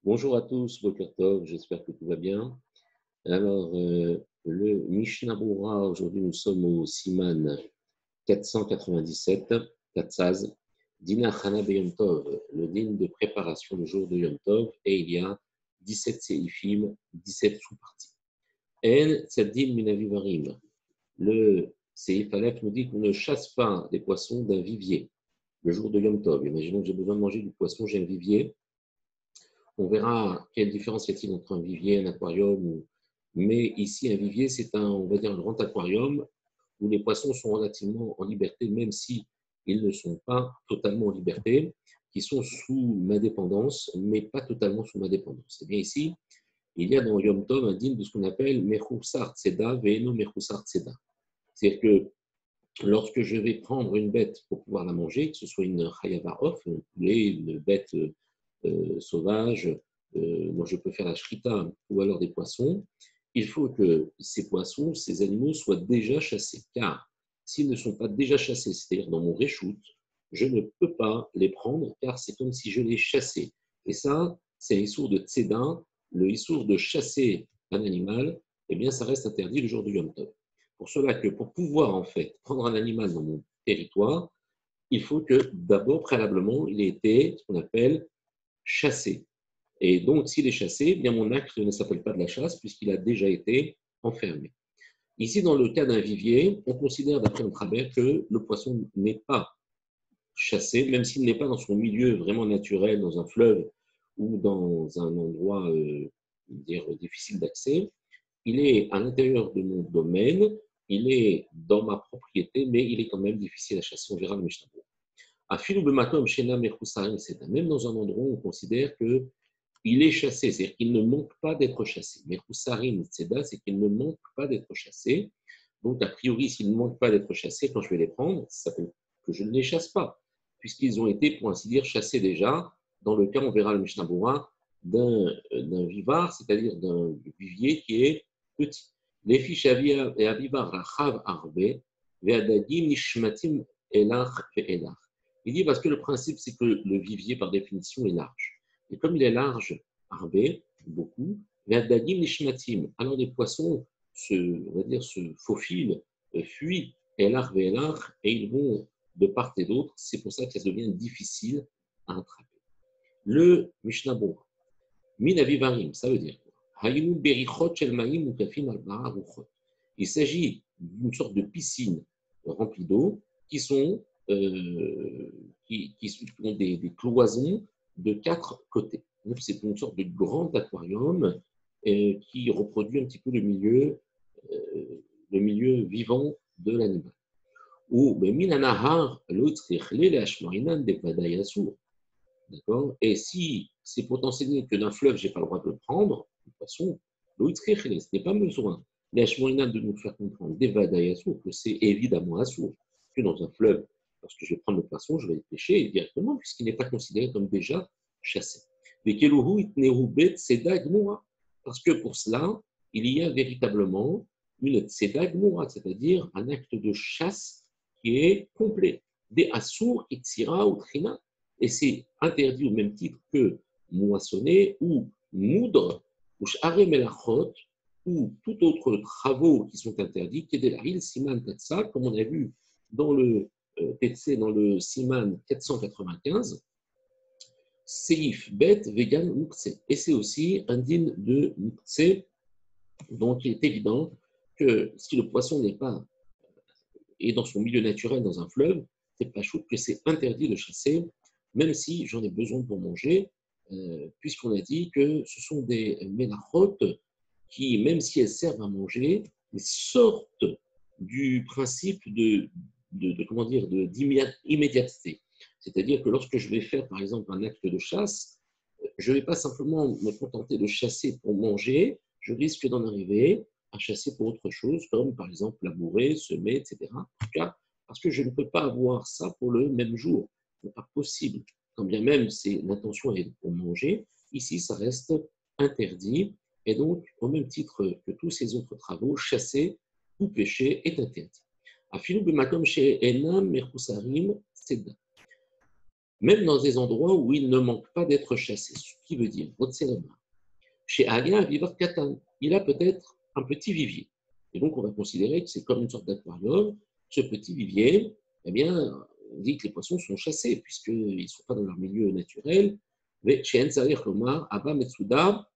Bonjour à tous, Boker Tov, j'espère que tout va bien. Alors, le Mishnah Berurah, aujourd'hui nous sommes au Siman 497, Katsaz, Dina Chana Yom Tov, le din de préparation le jour de Yom Tov, et il y a 17 séifim, 17 sous-parties. En Tzadim Minavivarim, le Seif Aleph nous dit qu'on ne chasse pas des poissons d'un vivier le jour de Yom Tov. Imaginons que j'ai besoin de manger du poisson, j'ai un vivier. On verra quelle différence y a-t-il entre un vivier et un aquarium. Mais ici, un vivier, c'est on va dire, un grand aquarium où les poissons sont relativement en liberté, même si ils ne sont pas totalement en liberté, qui sont sous ma dépendance, mais pas totalement sous ma dépendance. Et bien ici, il y a dans Yom Tov un digne de ce qu'on appelle Mechoussar Tseda, Ve'eno Mechoussar Tseda. C'est-à-dire que lorsque je vais prendre une bête pour pouvoir la manger, que ce soit une chayava off, un poulet, une bête sauvage, moi je peux faire la shrita ou alors des poissons, il faut que ces poissons, ces animaux soient déjà chassés. Car s'ils ne sont pas déjà chassés, c'est-à-dire dans mon reshoot, je ne peux pas les prendre car c'est comme si je les chassais. Et ça, c'est l'issour de tzedin, le issour de chasser un animal, eh bien ça reste interdit le jour du Yom Tov. Pour cela que pour pouvoir en fait prendre un animal dans mon territoire, il faut que d'abord, préalablement, il ait été ce qu'on appelle chassé. Et donc, s'il est chassé, eh bien mon acte ne s'appelle pas de la chasse puisqu'il a déjà été enfermé. Ici, dans le cas d'un vivier, on considère d'après notre abbé que le poisson n'est pas chassé, même s'il n'est pas dans son milieu vraiment naturel, dans un fleuve ou dans un endroit dire, difficile d'accès. Il est à l'intérieur de mon domaine, il est dans ma propriété, mais il est quand même difficile à chasser. On verra le Mishnah. Même dans un endroit où on considère qu'il est chassé, c'est-à-dire qu'il ne manque pas d'être chassé. Mechusarim, c'est qu'il ne manque pas d'être chassé. Donc, a priori, s'il ne manque pas d'être chassé, quand je vais les prendre, ça peut que je ne les chasse pas, puisqu'ils ont été, pour ainsi dire, chassés déjà, dans le cas, on verra le Mishnah Berurah, d'un vivard, c'est-à-dire d'un vivier qui est petit. Les fiches et avivar rachav arbe, ve'adagim nishmatim elach ve'elach. Il dit parce que le principe, c'est que le vivier, par définition, est large. Et comme il est large, arbe, beaucoup, ve'adagim nishmatim. Alors les poissons on va dire, se faufilent, fuient, elach ve'elach, et ils vont de part et d'autre. C'est pour ça que ça devient difficile à attraper. Le Mishnah Berurah, Min avivarim, ça veut dire quoi? Il s'agit d'une sorte de piscine remplie d'eau qui sont qui ont des cloisons de quatre côtés. Donc c'est une sorte de grand aquarium qui reproduit un petit peu le milieu vivant de l'animal. Ou minanahar l'autre D'accord. Et si c'est pour t'enseigner que d'un fleuve, je n'ai pas le droit de le prendre, de toute façon, ce n'est pas besoin de nous faire comprendre que c'est évidemment assourd, que dans un fleuve, lorsque je vais prendre le poisson, je vais le pêcher directement, puisqu'il n'est pas considéré comme déjà chassé. Parce que pour cela, il y a véritablement une tseda gmura, c'est-à-dire un acte de chasse qui est complet. Des assour, itzira ou trina, et c'est interdit au même titre que moissonner ou moudre, ou sh'are melachot, ou tout autre travaux qui sont interdits, kedelaril siman tatsa, comme on a vu dans le dans le siman 495, seif bet vegan mukse. Et c'est aussi indigne de mukse, donc il est évident que si le poisson n'est pas est dans son milieu naturel, dans un fleuve, c'est pas chaud que c'est interdit de chasser, même si j'en ai besoin pour manger, puisqu'on a dit que ce sont des mélachotes qui, même si elles servent à manger, sortent du principe comment dire, d'immédiateté. C'est-à-dire que lorsque je vais faire, par exemple, un acte de chasse, je ne vais pas simplement me contenter de chasser pour manger, je risque d'en arriver à chasser pour autre chose, comme par exemple labourer, semer, etc. En tout cas, parce que je ne peux pas avoir ça pour le même jour. Ce n'est pas possible. Quand bien même l'intention est pour manger, ici, ça reste interdit. Et donc, au même titre que tous ces autres travaux, chasser ou pêcher est interdit. même dans des endroits où il ne manque pas d'être chassé. Ce qui veut dire, chez Alia, un vivant katan, il a peut-être un petit vivier. Et donc, on va considérer que c'est comme une sorte d'aquarium. Ce petit vivier, eh bien, on dit que les poissons sont chassés puisqu'ils ne sont pas dans leur milieu naturel. Mais chez Enzaïr Lomar, Abba Metsuda,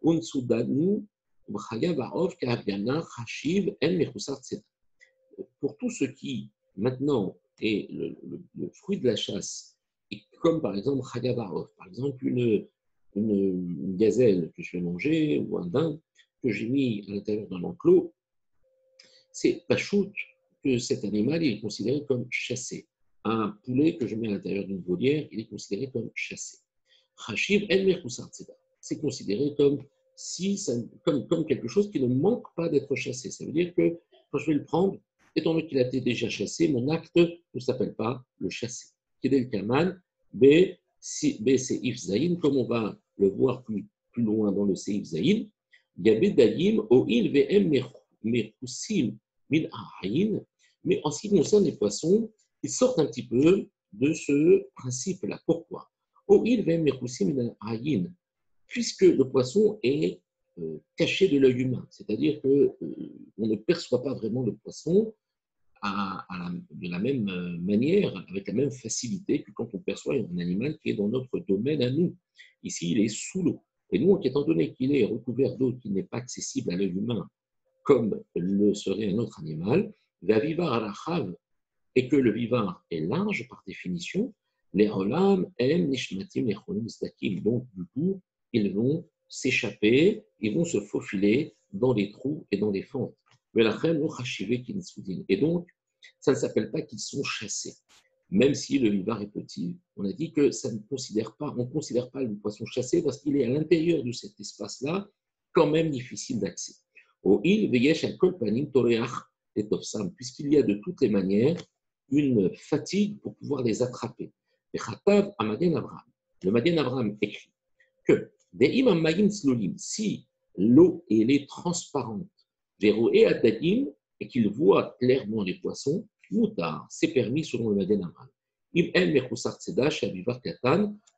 Unsudanu, Bchaya Barov, Kahabiana, Hashiv, En Mechusar Tzeda. Pour tout ce qui, maintenant, est le fruit de la chasse, et comme par exemple Chaya Barov, par exemple une gazelle que je vais manger ou un daim que j'ai mis à l'intérieur d'un enclos, c'est pas shoot que cet animal est considéré comme chassé. Un poulet que je mets à l'intérieur d'une volière, il est considéré comme chassé. Hashiv el merkusar tzeda. C'est considéré comme, comme quelque chose qui ne manque pas d'être chassé. Ça veut dire que quand je vais le prendre, étant donné qu'il a été déjà chassé, mon acte ne s'appelle pas le chasser. Kedel kaman, B, Seif Zayin, comme on va le voir plus loin dans le Seif Zayin, Yabé Dayim, Oil VM Merkusim Min Ahayin. Mais en ce qui concerne les poissons, ils sortent un petit peu de ce principe-là. Pourquoi? Oil VM Merkusim Min Ahayin, puisque le poisson est caché de l'œil humain, c'est-à-dire qu'on ne perçoit pas vraiment le poisson de la même manière, avec la même facilité que quand on perçoit un animal qui est dans notre domaine à nous. Ici, il est sous l'eau. Et nous, étant donné qu'il est recouvert d'eau qui n'est pas accessible à l'œil humain, comme le serait un autre animal, la vivar arachav, et que le vivard est large par définition, les rolam, em, nishmatim, nechonim, stakim. Donc, du coup, ils vont s'échapper, ils vont se faufiler dans les trous et dans les fentes. Et donc, ça ne s'appelle pas qu'ils sont chassés. Même si le vivard est petit, on a dit que ça ne considère pas, on ne considère pas le poisson chassé parce qu'il est à l'intérieur de cet espace-là, quand même difficile d'accès. Au il veyesh al kol panim toreach et tofsam, puisqu'il y a de toutes les manières une fatigue pour pouvoir les attraper. Et Chatav à Magen Abraham. Le Magen Abraham écrit que si l'eau est transparente, et Adadim, et qu'il voit clairement les poissons, Moutar, c'est permis selon le Magen Abraham.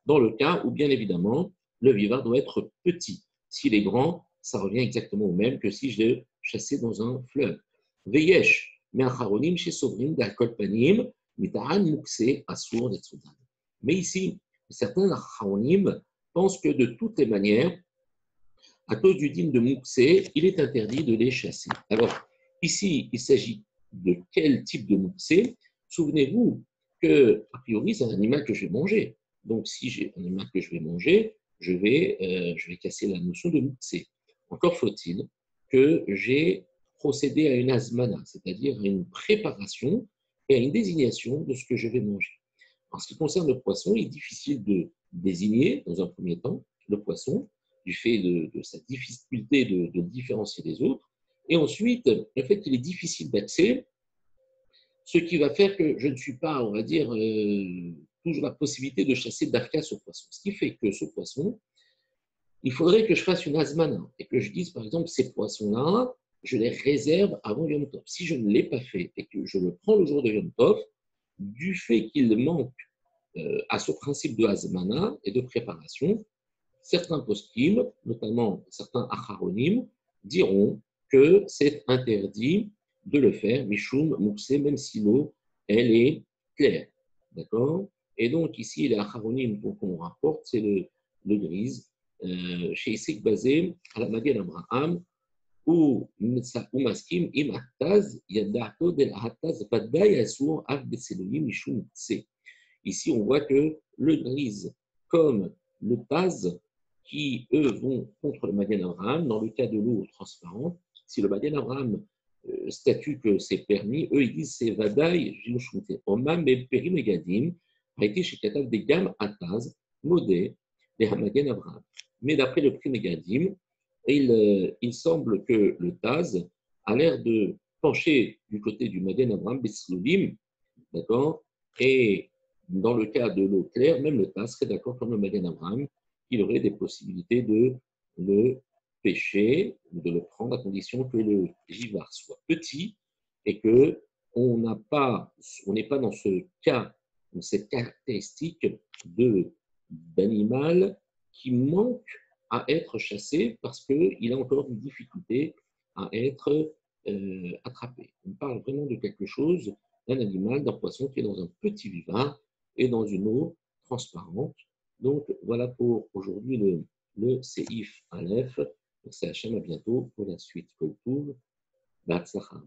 Dans le cas où, bien évidemment, le vivard doit être petit. S'il est grand, ça revient exactement au même que si je l'ai chassé dans un fleuve. Veyesh, me'acharonim chez Sovrim, d'alcool panim, mita'an mukse, asur, netsudan. Mais ici, certains acharonim pensent que de toutes les manières, à cause du dîme de Mouxé, il est interdit de les chasser. Alors, ici, il s'agit de quel type de Mouxé? Souvenez-vous que, a priori, c'est un animal que je vais manger. Donc, si j'ai un animal que je vais manger, je vais casser la notion de Mouxé. Encore faut-il que j'ai procédé à une azmana, c'est-à-dire à une préparation et à une désignation de ce que je vais manger. En ce qui concerne le poisson, il est difficile de désigner, dans un premier temps, le poisson, du fait de sa difficulté de différencier des autres. Et ensuite, le fait qu'il est difficile d'accès, ce qui va faire que je ne suis pas, on va dire, toujours la possibilité de chasser d'Afka ce poisson. Ce qui fait que ce poisson, il faudrait que je fasse une azmana et que je dise, par exemple, ces poissons-là, je les réserve avant Yom Tov. Si je ne l'ai pas fait et que je le prends le jour de Yom Tov, du fait qu'il manque à ce principe de hazmana et de préparation, certains poskim, notamment certains acharonim, diront que c'est interdit de le faire, mishum mukse, même si l'eau, elle est claire. D'accord? Et donc, ici, les acharonim qu'on rapporte, c'est le grise, chez Isik basé à la Magen Abraham, ou maskim im attaz, yadato del attaz, vadai asur av beselonim mishum mukse. Ici, on voit que le grise, comme le taz, qui, eux, vont contre le Magen Abraham, dans le cas de l'eau transparente, si le Magen Abraham statue que c'est permis, eux, ils disent c'est Vadaï, Omam et Perim et Gadim, a été chez Katav des Gam Ataz, Modé, des Hamagen Abraham. Mais d'après le Prim et Gadim, il semble que le Taz a l'air de pencher du côté du Magen Abraham, Besloulim, d'accord, et dans le cas de l'eau claire, même le Taz serait d'accord comme le Magen Abraham, qu'il aurait des possibilités de le pêcher, de le prendre à condition que le givard soit petit et que on n'est pas dans ce cas Donc, cette caractéristique d'animal qui manque à être chassé parce qu'il a encore une difficulté à être attrapé. On parle vraiment de quelque chose, d'un animal, d'un poisson qui est dans un petit vivant et dans une eau transparente. Donc, voilà pour aujourd'hui le Seif Aleph. Merci Hachem, à bientôt pour la suite. Kol Tov, B'Hatzlacha.